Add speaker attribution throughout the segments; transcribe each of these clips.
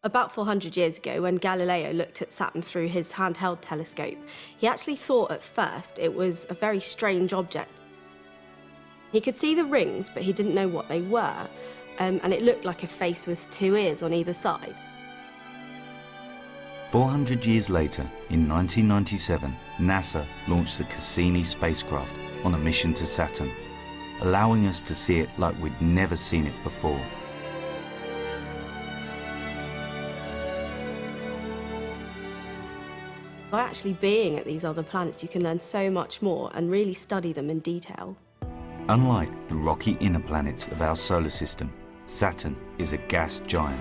Speaker 1: About 400 years ago, when Galileo looked at Saturn through his handheld telescope, he actually thought at first it was a very strange object. He could see the rings, but he didn't know what they were, and it looked like a face with two ears on either side.
Speaker 2: 400 years later, in 1997, NASA launched the Cassini spacecraft on a mission to Saturn, allowing us to see it like we'd never seen it before.
Speaker 1: By actually being at these other planets, you can learn so much more and really study them in detail.
Speaker 2: Unlike the rocky inner planets of our solar system, Saturn is a gas giant.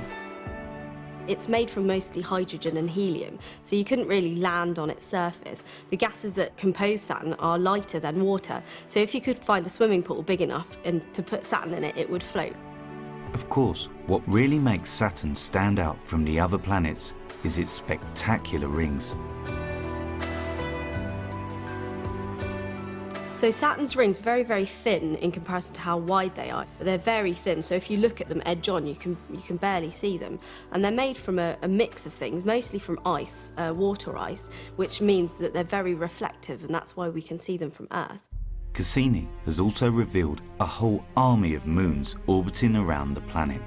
Speaker 1: It's made from mostly hydrogen and helium, so you couldn't really land on its surface. The gases that compose Saturn are lighter than water, so if you could find a swimming pool big enough and to put Saturn in it, it would float.
Speaker 2: Of course, what really makes Saturn stand out from the other planets is its spectacular rings.
Speaker 1: So Saturn's rings are very, very thin in comparison to how wide they are. They're very thin, so if you look at them edge on, you can barely see them. And they're made from a mix of things, mostly from ice, water ice, which means that they're very reflective, and that's why we can see them from Earth.
Speaker 2: Cassini has also revealed a whole army of moons orbiting around the planet.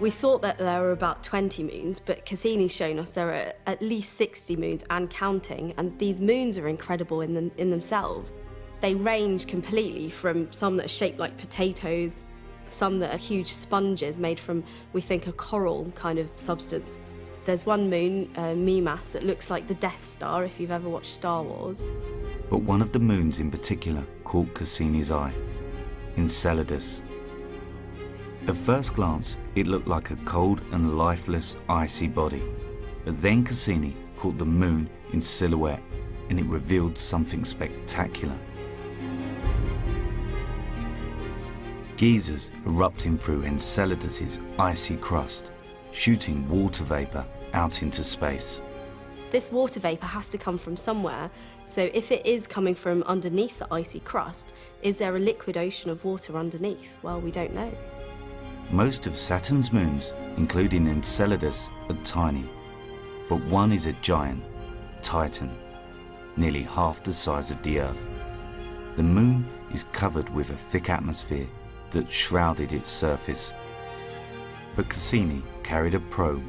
Speaker 1: We thought that there were about 20 moons, but Cassini's shown us there are at least 60 moons and counting, and these moons are incredible in themselves. They range completely from some that are shaped like potatoes, some that are huge sponges made from, we think, a coral kind of substance. There's one moon, Mimas, that looks like the Death Star, if you've ever watched Star Wars.
Speaker 2: But one of the moons in particular caught Cassini's eye, Enceladus. At first glance, it looked like a cold and lifeless, icy body. But then Cassini caught the moon in silhouette, and it revealed something spectacular. Geysers erupting through Enceladus's icy crust, shooting water vapour out into space.
Speaker 1: This water vapour has to come from somewhere, so if it is coming from underneath the icy crust, is there a liquid ocean of water underneath? Well, we don't know.
Speaker 2: Most of Saturn's moons, including Enceladus, are tiny, but one is a giant, Titan, nearly half the size of the Earth. The moon is covered with a thick atmosphere that shrouded its surface. But Cassini carried a probe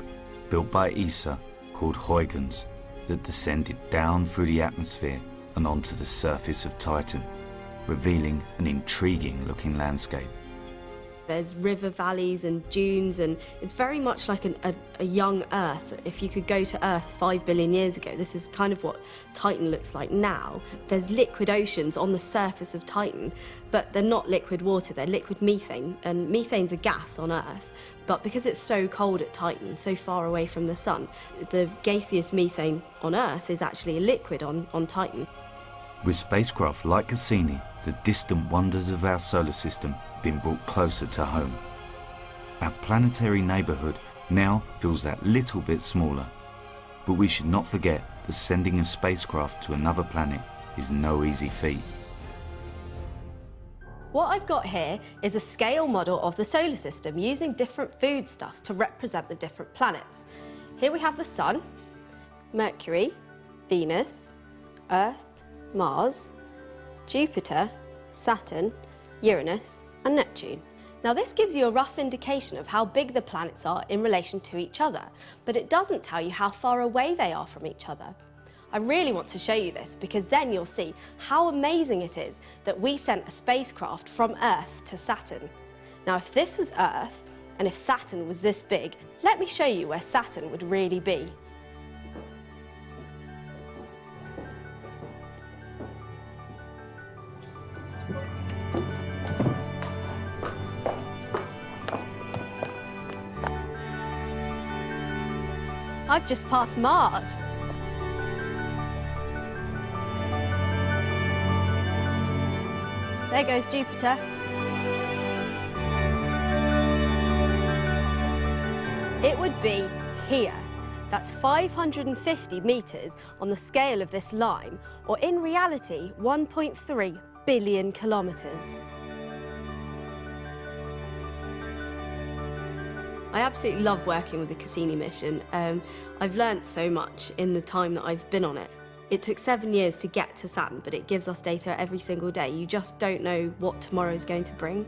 Speaker 2: built by ESA called Huygens that descended down through the atmosphere and onto the surface of Titan, revealing an intriguing looking landscape.
Speaker 1: There's river valleys and dunes, and it's very much like a young Earth. If you could go to Earth 5 billion years ago, this is kind of what Titan looks like now. There's liquid oceans on the surface of Titan, but they're not liquid water, they're liquid methane, and methane's a gas on Earth. But because it's so cold at Titan, so far away from the sun, the gaseous methane on Earth is actually a liquid on Titan.
Speaker 2: With spacecraft like Cassini, the distant wonders of our solar system have been brought closer to home. Our planetary neighbourhood now feels that little bit smaller, but we should not forget that sending a spacecraft to another planet is no easy feat.
Speaker 1: What I've got here is a scale model of the solar system using different foodstuffs to represent the different planets. Here we have the Sun, Mercury, Venus, Earth, Mars, Jupiter, Saturn, Uranus and Neptune. Now this gives you a rough indication of how big the planets are in relation to each other, but it doesn't tell you how far away they are from each other. I really want to show you this because then you'll see how amazing it is that we sent a spacecraft from Earth to Saturn. Now if this was Earth and if Saturn was this big, let me show you where Saturn would really be. I've just passed Mars. There goes Jupiter. It would be here. That's 550 metres on the scale of this line, or in reality, 1.3 billion kilometres. I absolutely love working with the Cassini mission. I've learnt so much in the time that I've been on it. It took 7 years to get to Saturn, but it gives us data every single day. You just don't know what tomorrow is going to bring.